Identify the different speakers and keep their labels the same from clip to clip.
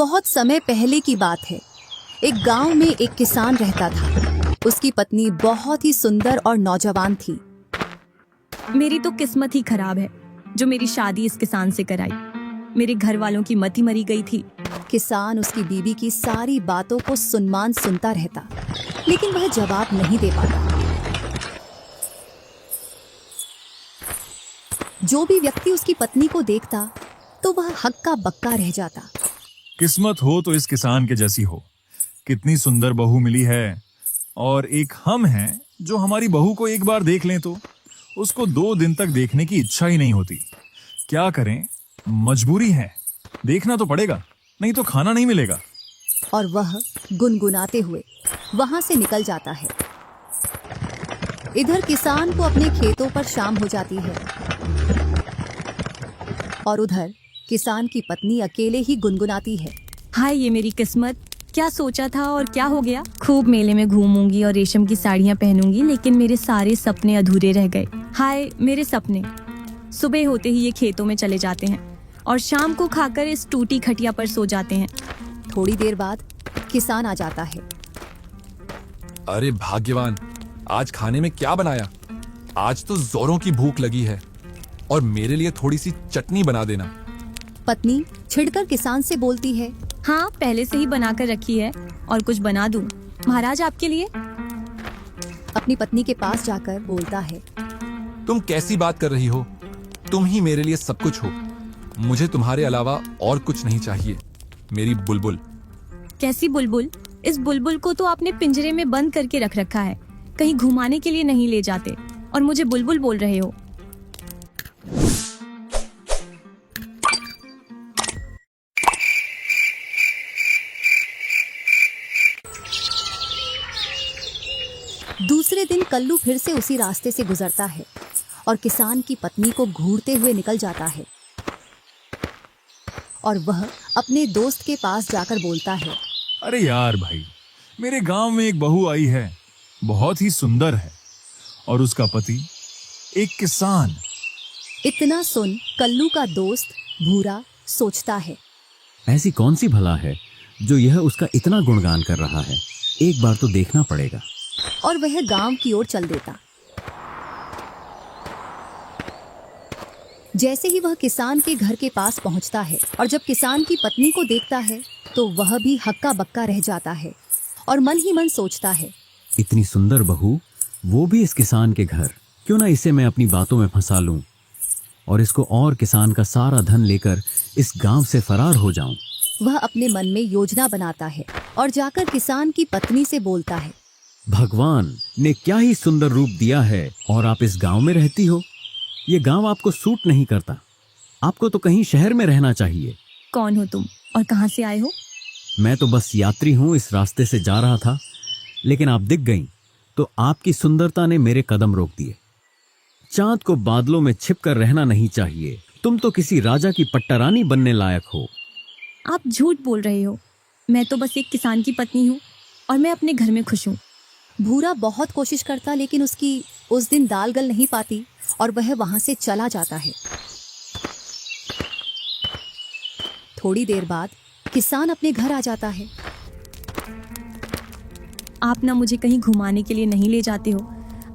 Speaker 1: बहुत समय पहले की बात है। एक गांव में एक किसान रहता था। उसकी पत्नी बहुत ही सुंदर और नौजवान थी।
Speaker 2: मेरी तो किस्मत ही खराब है जो मेरी शादी इस किसान से कराई। मेरे घर वालों की मति मरी गई थी।
Speaker 1: किसान उसकी बीवी की सारी बातों को सुनमान सुनता रहता, लेकिन वह जवाब नहीं दे पाता। जो भी व्यक्ति उसकी पत्नी को देखता तो वह हक्का बक्का रह जाता।
Speaker 3: किस्मत हो तो इस किसान के जैसी हो। कितनी सुंदर बहू मिली है। और एक हम हैं जो हमारी बहू को एक बार देख लें तो उसको 2 दिन तक देखने की इच्छा ही नहीं होती। क्या करें, मजबूरी है, देखना तो पड़ेगा, नहीं तो खाना नहीं मिलेगा।
Speaker 1: और वह गुनगुनाते हुए वहां से निकल जाता है। इधर किसान को अपने खेतों पर शाम हो जाती है और उधर किसान की पत्नी अकेले ही गुनगुनाती है।
Speaker 2: हाय ये मेरी किस्मत, क्या सोचा था और क्या हो गया। खूब मेले में घूमूंगी और रेशम की साड़ियाँ पहनूंगी, लेकिन मेरे सारे सपने अधूरे रह गए। हाय मेरे सपने। सुबह होते ही ये खेतों में चले जाते हैं और शाम को खाकर इस टूटी खटिया पर सो जाते हैं।
Speaker 1: थोड़ी देर बाद किसान आ जाता है।
Speaker 4: अरे भाग्यवान, आज खाने में क्या बनाया? आज तो जोरों की भूख लगी है और मेरे लिए थोड़ी सी चटनी बना देना।
Speaker 1: पत्नी छिड़कर किसान से बोलती है।
Speaker 2: हाँ, पहले से ही बना कर रखी है और कुछ बना दूं महाराज आपके लिए।
Speaker 1: अपनी पत्नी के पास जाकर बोलता है।
Speaker 4: तुम कैसी बात कर रही हो? तुम ही मेरे लिए सब कुछ हो। मुझे तुम्हारे अलावा और कुछ नहीं चाहिए, मेरी बुलबुल।
Speaker 2: कैसी बुलबुल? इस बुलबुल को तो आपने पिंजरे में बंद करके रख रखा है, कहीं घुमाने के लिए नहीं ले जाते और मुझे बुलबुल बोल रहे हो।
Speaker 1: दूसरे दिन कल्लू फिर से उसी रास्ते से गुजरता है और किसान की पत्नी को घूरते हुए निकल जाता है और वह अपने दोस्त के पास जाकर बोलता है।
Speaker 3: अरे यार भाई, मेरे गांव में एक बहू आई है, बहुत ही सुंदर है और उसका पति एक किसान।
Speaker 1: इतना सुन कल्लू का दोस्त भूरा सोचता है,
Speaker 5: ऐसी कौन सी भला है जो यह उसका इतना गुणगान कर रहा है। एक बार तो देखना पड़ेगा।
Speaker 1: और वह गांव की ओर चल देता। जैसे ही वह किसान के घर के पास पहुंचता है और जब किसान की पत्नी को देखता है तो वह भी हक्का बक्का रह जाता है और मन ही मन सोचता है,
Speaker 5: इतनी सुंदर बहू, वो भी इस किसान के घर। क्यों ना इसे मैं अपनी बातों में फंसा लूं और इसको और किसान का सारा धन लेकर इस गांव से फरार हो जाऊं।
Speaker 1: वह अपने मन में योजना बनाता है और जाकर किसान की पत्नी से बोलता है।
Speaker 5: भगवान ने क्या ही सुंदर रूप दिया है और आप इस गांव में रहती हो। ये गांव आपको सूट नहीं करता, आपको तो कहीं शहर में रहना चाहिए।
Speaker 2: कौन हो तुम और कहाँ से आए हो?
Speaker 5: मैं तो बस यात्री हूँ, इस रास्ते से जा रहा था, लेकिन आप दिख गईं तो आपकी सुंदरता ने मेरे कदम रोक दिए। चांद को बादलों में छिपकर रहना नहीं चाहिए। तुम तो किसी राजा की पट्टारानी बनने लायक हो।
Speaker 2: आप झूठ बोल रहे हो। मैं तो बस एक किसान की पत्नी हूँ और मैं अपने घर में खुश हूँ।
Speaker 1: भूरा बहुत कोशिश करता लेकिन उसकी उस दिन दाल गल नहीं पाती और वह वहां से चला जाता है। थोड़ी देर बाद किसान अपने घर आ जाता है।
Speaker 2: आप ना मुझे कहीं घुमाने के लिए नहीं ले जाते हो।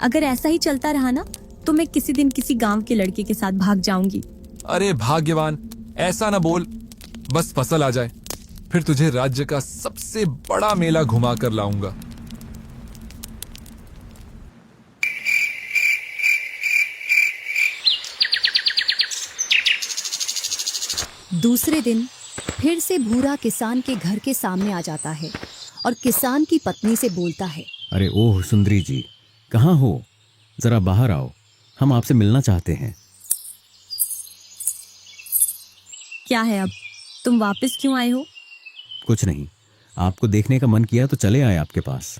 Speaker 2: अगर ऐसा ही चलता रहा ना तो मैं किसी दिन किसी गांव के लड़के के साथ भाग जाऊंगी।
Speaker 4: अरे भाग्यवान, ऐसा ना बोल। बस फसल आ जाए, फिर तुझे राज्य का सबसे बड़ा मेला घुमा कर लाऊंगा।
Speaker 1: दूसरे दिन फिर से भूरा किसान के घर के सामने आ जाता है और किसान की पत्नी से बोलता है।
Speaker 5: अरे ओह सुंदरी जी, कहाँ हो? जरा बाहर आओ, हम आपसे मिलना चाहते हैं।
Speaker 2: क्या है अब? तुम वापस क्यों आए हो?
Speaker 5: कुछ नहीं, आपको देखने का मन किया तो चले आए आपके पास।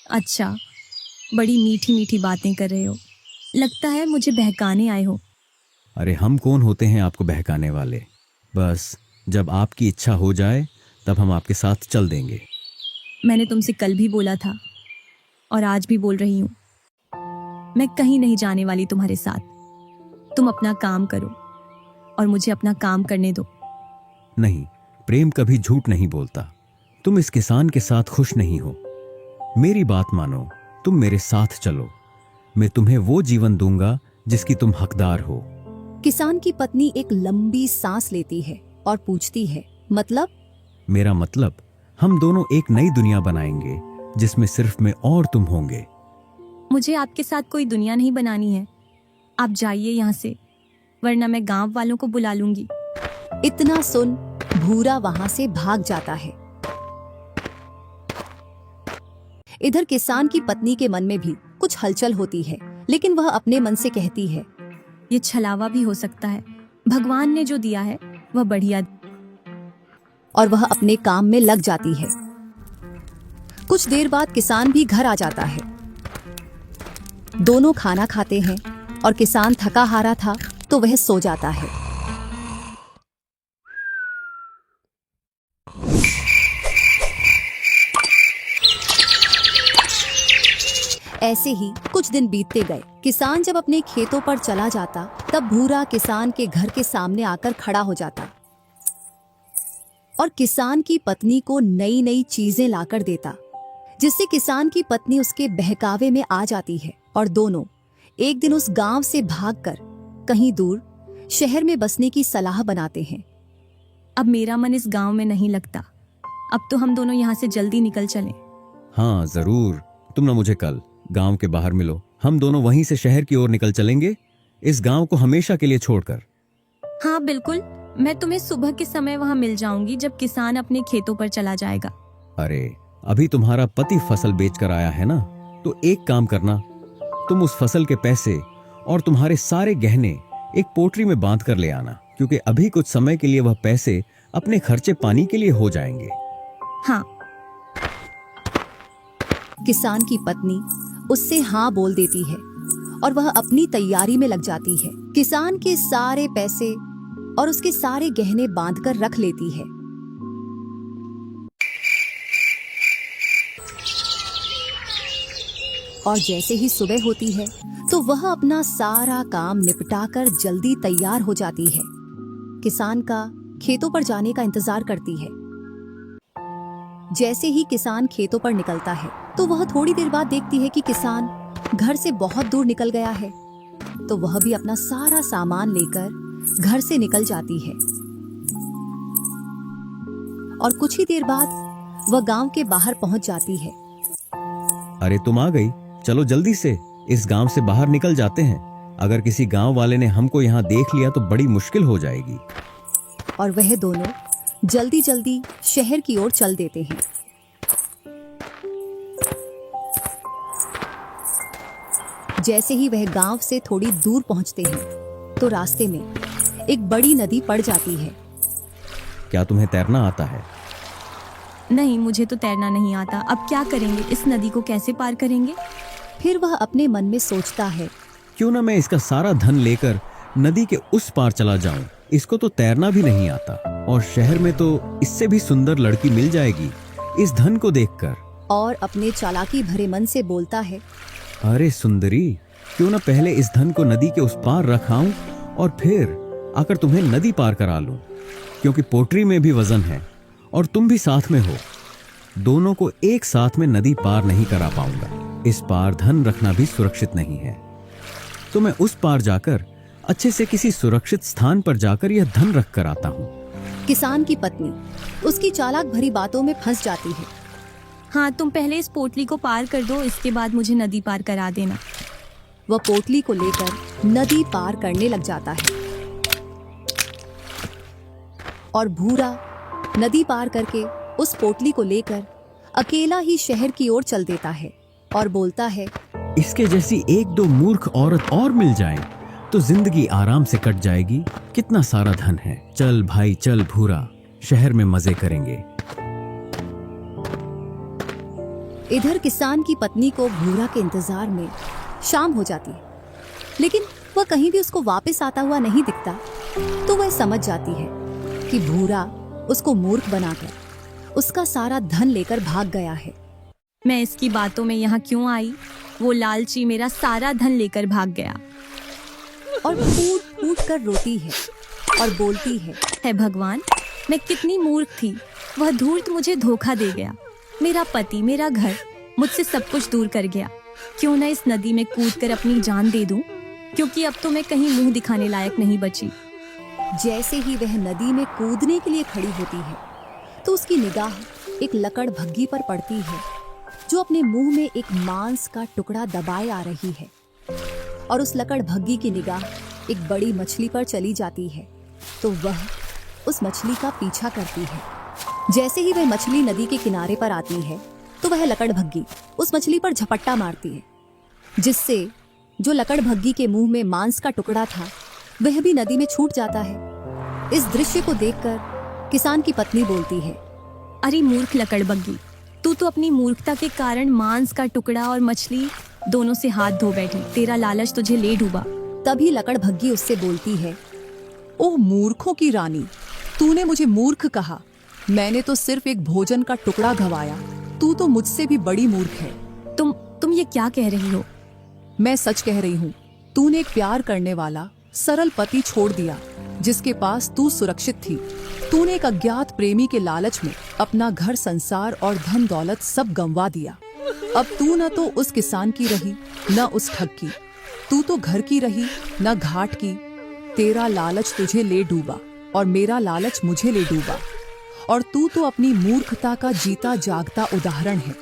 Speaker 2: अच्छा, बड़ी मीठी मीठी बातें कर रहे हो। लगता है मुझे बहकाने आए हो।
Speaker 5: अरे हम कौन होते हैं आपको बहकाने वाले। बस जब आपकी इच्छा हो जाए तब हम आपके साथ चल देंगे।
Speaker 2: मैंने तुमसे कल भी बोला था और आज भी बोल रही हूँ, मैं कहीं नहीं जाने वाली तुम्हारे साथ। तुम अपना काम करो और मुझे अपना काम करने दो।
Speaker 5: नहीं, प्रेम कभी झूठ नहीं बोलता। तुम इस किसान के साथ खुश नहीं हो। मेरी बात मानो, तुम मेरे साथ चलो। मैं तुम्हें वो जीवन दूंगा जिसकी तुम हकदार हो।
Speaker 1: किसान की पत्नी एक लंबी सांस लेती है और पूछती है, मतलब?
Speaker 5: मेरा मतलब, हम दोनों एक नई दुनिया बनाएंगे जिसमें सिर्फ मैं और तुम होंगे।
Speaker 2: मुझे आपके साथ कोई दुनिया नहीं बनानी है। आप जाइए यहाँ से, वरना मैं गांव वालों को बुला लूंगी।
Speaker 1: इतना सुन भूरा वहां से भाग जाता है। इधर किसान की पत्नी के मन में भी कुछ हलचल होती है, लेकिन वह अपने मन से कहती है,
Speaker 2: ये छलावा भी हो सकता है। भगवान ने जो दिया है वह बढ़िया।
Speaker 1: और वह अपने काम में लग जाती है। कुछ देर बाद किसान भी घर आ जाता है। दोनों खाना खाते हैं और किसान थका हारा था तो वह सो जाता है। ऐसे ही कुछ दिन बीतते गए। किसान जब अपने खेतों पर चला जाता, तब भूरा किसान के घर के सामने आकर खड़ा हो जाता और किसान की पत्नी को नई नई चीजें लाकर देता, जिससे किसान की पत्नी उसके बहकावे में आ जाती है और दोनों एक दिन उस गांव से भागकर कहीं दूर शहर में बसने की सलाह बनाते हैं।
Speaker 2: अब मेरा मन इस गांव में नहीं लगता। अब तो हम दोनों यहाँ से जल्दी निकल चलें।
Speaker 5: हाँ जरूर, तुम ना मुझे कल गांव के बाहर मिलो। हम दोनों वहीं से शहर की ओर निकल चलेंगे, इस गांव को हमेशा के लिए छोड़कर।
Speaker 2: हाँ बिल्कुल, मैं तुम्हें सुबह के समय वहाँ मिल जाऊंगी जब किसान अपने खेतों पर चला जाएगा।
Speaker 5: अरे अभी तुम्हारा पति फसल बेचकर आया है ना, तो एक काम करना, तुम उस फसल के पैसे और तुम्हारे सारे गहने एक पोटरी में बांध कर ले आना, क्योंकि अभी कुछ समय के लिए वह पैसे अपने खर्चे पानी के लिए हो जाएंगे।
Speaker 2: हाँ।
Speaker 1: किसान की पत्नी उससे हाँ बोल देती है और वह अपनी तैयारी में लग जाती है। किसान के सारे पैसे और उसके सारे गहने बांधकर रख लेती है। और जैसे ही सुबह होती है तो वह अपना सारा काम निपटाकर जल्दी तैयार हो जाती है। किसान का खेतों पर जाने का इंतजार करती है। जैसे ही किसान खेतों पर निकलता है तो वह थोड़ी देर बाद देखती है कि किसान घर से बहुत दूर निकल गया है, तो वह भी अपना सारा सामान लेकर घर से निकल जाती है। और कुछ ही देर बाद वह गांव के बाहर पहुंच जाती है।
Speaker 5: अरे तुम आ गई, चलो जल्दी से इस गांव से बाहर निकल जाते हैं। अगर किसी गांव वाले ने हमको यहाँ देख लिया तो बड़ी मुश्किल हो जाएगी।
Speaker 1: और वह दोनों जल्दी जल्दी शहर की ओर चल देते हैं। जैसे ही वह गांव से थोड़ी दूर पहुंचते हैं तो रास्ते में एक बड़ी नदी पड़ जाती है।
Speaker 5: क्या तुम्हें तैरना आता है?
Speaker 2: नहीं, मुझे तो तैरना नहीं आता। अब क्या करेंगे? इस नदी को कैसे पार करेंगे?
Speaker 1: फिर वह अपने मन में सोचता है,
Speaker 5: क्यों ना मैं इसका सारा धन लेकर नदी के उस पार चला जाऊं। इसको तो तैरना भी नहीं आता और शहर में तो इससे भी सुंदर लड़की मिल जाएगी इस धन को देखकर।
Speaker 1: और अपने चालाकी भरे मन से बोलता है,
Speaker 5: अरे सुंदरी, क्यों ना पहले इस धन को नदी के उस पार रखाऊं और फिर आकर तुम्हें नदी पार करा लूं, क्योंकि पोटरी में भी वजन है और तुम भी साथ में हो। दोनों को एक साथ में नदी पार नहीं करा पाऊंगा। इस पार धन रखना भी सुरक्षित नहीं है, तो मैं उस पार जाकर अच्छे से किसी सुरक्षित स्थान पर जाकर यह धन रख कर आता हूँ।
Speaker 1: किसान की पत्नी उसकी चालाक भरी बातों में फंस जाती है।
Speaker 2: हाँ, तुम पहले इस पोटली को पार कर दो, इसके बाद मुझे नदी पार करा देना।
Speaker 1: वह पोटली को लेकर नदी पार करने लग जाता है और भूरा नदी पार करके उस पोटली को लेकर अकेला ही शहर की ओर चल देता है और बोलता है,
Speaker 5: इसके जैसी एक दो मूर्ख औरत और मिल जाए तो जिंदगी आराम से कट जाएगी। कितना सारा धन है। चल भाई चल भूरा, शहर में मजे करेंगे।
Speaker 1: इधर किसान की पत्नी को भूरा के इंतजार में शाम हो जाती है, लेकिन वह कहीं भी उसको वापस आता हुआ नहीं दिखता। तो वह समझ जाती है कि भूरा उसको मूर्ख बनाकर उसका सारा धन लेकर भाग गया है।
Speaker 2: मैं इसकी बातों में यहाँ क्यों आई? वो लालची मेरा सारा धन लेकर भाग गया।
Speaker 1: और फूट फूट कर रोती है और बोलती है,
Speaker 2: है भगवान, मैं कितनी मूर्ख थी। वह धूर्त मुझे धोखा दे गया। मेरा पति, मेरा घर, मुझसे सब कुछ दूर कर गया। क्यों न इस नदी में कूदकर अपनी जान दे दूं, क्योंकि अब तो मैं कहीं मुंह दिखाने लायक नहीं बची।
Speaker 1: जैसे ही वह नदी में कूदने के लिए खड़ी होती है तो उसकी निगाह एक लकड़भग्गी पर पड़ती है जो अपने मुंह में एक मांस का टुकड़ा दबाए आ रही है। और उस लकड़भग्गी की निगाह एक बड़ी मछली पर चली जाती है तो वह उस मछली का पीछा करती है। जैसे ही वह मछली नदी के किनारे पर आती है तो वह लकड़भग्गी उस मछली पर झपट्टा मारती है, जिससे जो लकड़भग्गी के मुंह में मांस का टुकड़ा था वह भी नदी में छूट जाता है। इस दृश्य को देखकर किसान की पत्नी बोलती है,
Speaker 2: अरे मूर्ख लकड़बग्गी, तू तो अपनी मूर्खता के कारण मांस का टुकड़ा और मछली दोनों से हाथ धो बैठी। तेरा लालच तुझे ले डूबा।
Speaker 1: तभी लकड़भग्गी उससे बोलती है, ओह मूर्खों की रानी, तूने मुझे मूर्ख कहा। मैंने तो सिर्फ एक भोजन का टुकड़ा गंवाया। तू तो मुझसे भी बड़ी मूर्ख है।
Speaker 2: तुम ये क्या कह रही हो?
Speaker 1: मैं सच कह रही हूँ। तूने एक प्यार करने वाला सरल पति छोड़ दिया जिसके पास तू सुरक्षित थी। तूने एक अज्ञात प्रेमी के लालच में अपना घर, संसार और धन दौलत सब गंवा दिया। अब तू न तो उस किसान की रही न उस ठग की। तू तो घर की रही न घाट की। तेरा लालच तुझे ले डूबा और मेरा लालच मुझे ले डूबा। और तू तो अपनी मूर्खता का जीता जागता उदाहरण है।